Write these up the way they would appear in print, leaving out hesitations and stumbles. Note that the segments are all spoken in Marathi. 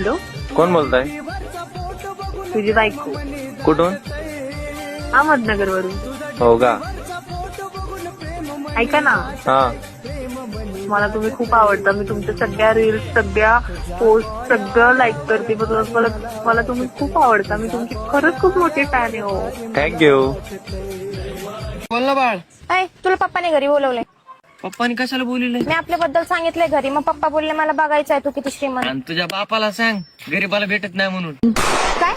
हॅलो, कोण बोलताय? तुझी बायको. कुठून? अहमदनगर वरून. हो का? ऐका ना, हा. मला तुम्ही खूप आवडता. मी तुमच्या सगळ्या रील्स, सगळ्या पोस्ट सगळं लाईक करते. मला तुम्ही खूप आवडता. मी तुमची खरंच खूप मोठी फॅन आहे. हो, थँक्यू. बोल ना बाळ. ऐ, तुला पप्पाने घरी बोलवलंय. पप्पानी कशाला बोलिले? मी आपल्याबद्दल सांगितलंय घरी, मग पप्पा बोलले मला बघायचंय तू किती श्रीमंत. आणि तुझ्या बापाला सांग गरीबाला भेटत नाही म्हणून. काय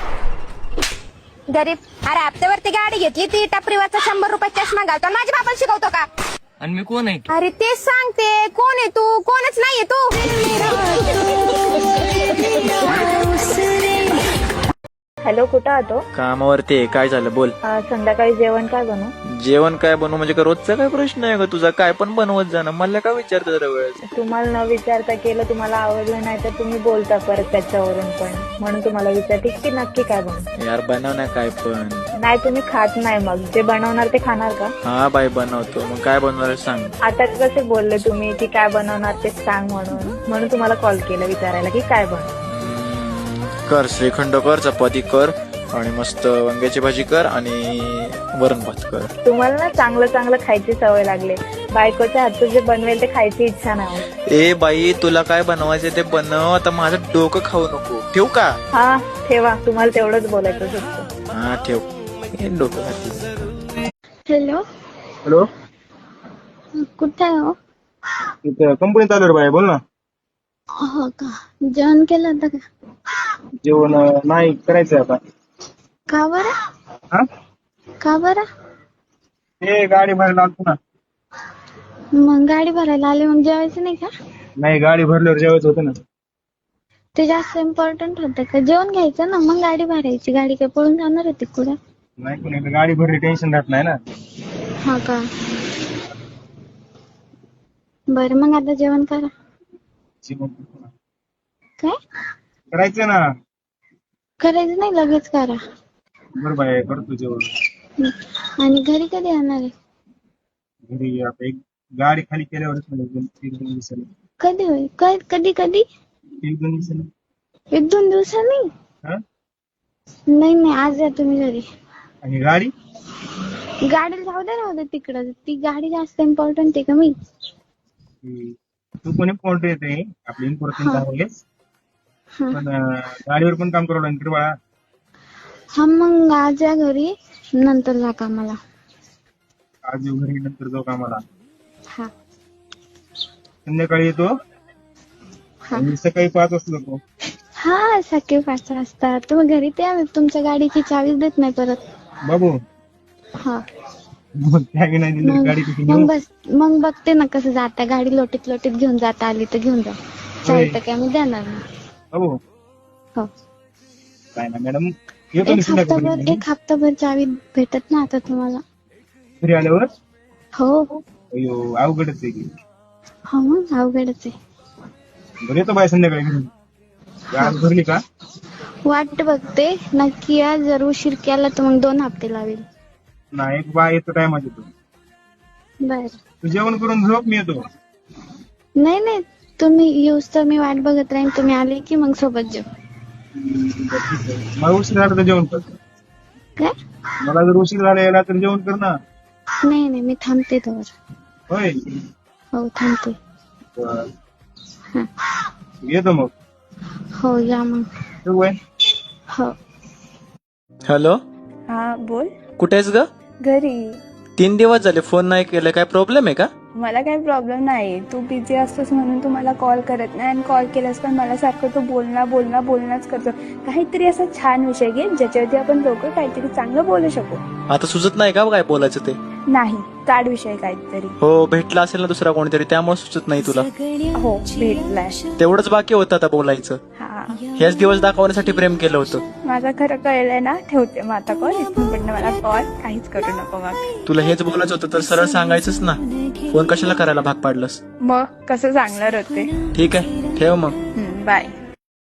गरीब? अरे हप्त्यावरती गाडी घेतली ती टपरीवरचा 100 रुपये चष्मा घालतो आणि माझ्या बापाला शिकवतो का? आणि मी कोण आहे? अरे तेच सांगते, कोण आहे तू? कोणच नाहीये तू. हॅलो, कुठं आहात? कामावरती आहे. काय झालं बोल. संध्याकाळी जेवण काय बनवू? जेवण काय बनवू म्हणजे का रोजचा काय प्रश्न आहे का तुझा? काय पण बनवत जा ना. मला काय विचारतो जरा वेळेस. तुम्हाला न विचारता केलं, तुम्हाला आवडलं नाही तर तुम्ही बोलता परत त्याच्यावरून पण. म्हणून तुम्हाला विचारते की नक्की काय बनवू. यार बनव ना काय पण. नाही, तुम्ही खात नाही. मग जे बनवणार ते खाणार का? हा बाई बनवतो. मग काय बनवणार सांग. आता कसे बोलले तुम्ही की काय बनवणार ते सांग म्हणून तुम्हाला कॉल केला विचारायला की काय बनव. कर श्रीखंड कर, चपाती कर आणि मस्त वांग्याची भाजी कर आणि वरण भात कर. तुम्हाला ना चांगलं चांगलं खायची सवय लागली. बायकोच्या हातचं जे बनवेल ते खायची इच्छा नाही होत. ए बाई तुला काय बनवायचं ते बनव. आता माझं डोकं खाऊ नको. ठेवू का? हा ठेवा, तुम्हाला तेवढंच बोलायचं फक्त. हा ठेव. हे डोकं खाती. हॅलो, हॅलो, कुठे आहे हो? इथं कंपनीत आलो रे बाई. बोल ना. हो का? जेवण केलं होतं का? जेवण नाही करायचंय आता. का बरं? हा, का बरं? ते गाडी भरायला आलतो ना. मग गाडी भरायला आले, मग जेवायचं नाही का? नाही, गाडी भरल्यावर जेवायचं होतं ना. ते जास्त इम्पॉर्टंट होतं का? जेवण घ्यायचं ना, मग गाडी भरायची. गाडी काय पळून जाणार होती कुठं? नाही पण एकदा गाडी भरली टेन्शन राहत नाही ना. हा का? बरं, मग आता जेवण करा. जेवण काय करायचं ना. करायचं नाही, लगेच करा. बरं बाई, करतो जेवण. आणि घरी कधी येणार आहे? घरी आता एक गाडी खाली केल्यावरच मला एक दोन दिवसांनी. कधी होईल? कधी कधी? एक दोन दिवसांनी. 1-2 दिवसांनी? हा, नाही नाही, आज या तुम्ही घरी. आणि गाडी गाडीला जाऊ दे तिकडं. ती गाडी जास्त इम्पॉर्टंट आहे का? मी तू पण इम्पॉर्टंट येते. आपली इम्पॉर्टंट आहेच. हा. पण गाडीवर पण काम करावं लागेल बाळा. हा, मग आज या घरी, नंतर जा कामाला. आज येऊ घरी, नंतर जाऊ कामाला. हा संध्याकाळी येतो हा आणि सकाळी 5 वाजता जातो. हा, सकाळी 5 वाजता तुम्ही घरी ते. आम्ही तुमच्या गाडीची चावीच देत नाही परत. बाबू, हा, मग त्यागी नाही दिली तर गाडी कशी मग घेऊ? मग बघते ना कसं जाता. गाडी लोटीत लोटीत घेऊन जाता आली तर घेऊन जा. चालतं काय? मी देणार नाही. बाबू हो, काय ना मॅडम, येतो मी संध्याकाळी. एक हप्ताभर चावी भेटत ना आता तुम्हाला. घरी आल्यावर. हो अयो, अवघडच आहे की. हो, मग अवघडच आहे. बरं, येतो बाय संध्याकाळी घरी. आज भरली का? वाट बघते, नक्की या. जर उशीर केला तर मग 2 हप्ते लावेल. नाही बा, येतो टायमात येतो. बर, तू जेवण करून झोप, मी येतो. नाही नाही, तुम्ही येऊस तर मी वाट बघत राहीन. तुम्ही आले की मग सोबत जेव. मला उशीर झाला तर जेवण कर. काय? मला जर उशीर झाला यायला तर जेवण कर ना. नाही नाही, मी थांबते तोवर. होय, हो, थांबते. बरं. हा. येतो मग. हो, या मग. ठेवू बाय. हो. हॅलो, हा बोल. कुठे आहेस ग? घरी. 3 दिवस झाले फोन नाही केलं. काय प्रॉब्लेम आहे का? मला काही प्रॉब्लेम नाही. तू बिझी असतोस म्हणून तू मला कॉल करत नाही. आणि कॉल केलास पण मला सारखं तू बोलणाच करतो. काहीतरी असा छान विषय घे ज्याच्यावरती आपण दोघं काहीतरी चांगलं बोलू शकू. आता सुचत नाही का काय बोलायचं ते? नाही, काढ विषय काहीतरी. हो, भेटला असेल ना दुसरा कोणीतरी, त्यामुळे सुचत नाही तुला. हो, भेटलाय. तेवढंच बाकी होतं आता बोलायचं. हा, हेच दिवस दाखवण्यासाठी प्रेम केलं होतं. माझं खरं कळलंय ना. ठेवते मग आता कॉल. इथून पुढे मला कॉल काहीच करू नको मग. तुला हेच बोलायचं होतं तर सरळ सांगायचंच ना. फोन कशाला करायला भाग पाडलंस? मग कसं सांगणार होते. ठीक आहे, ठेव मग. बाय.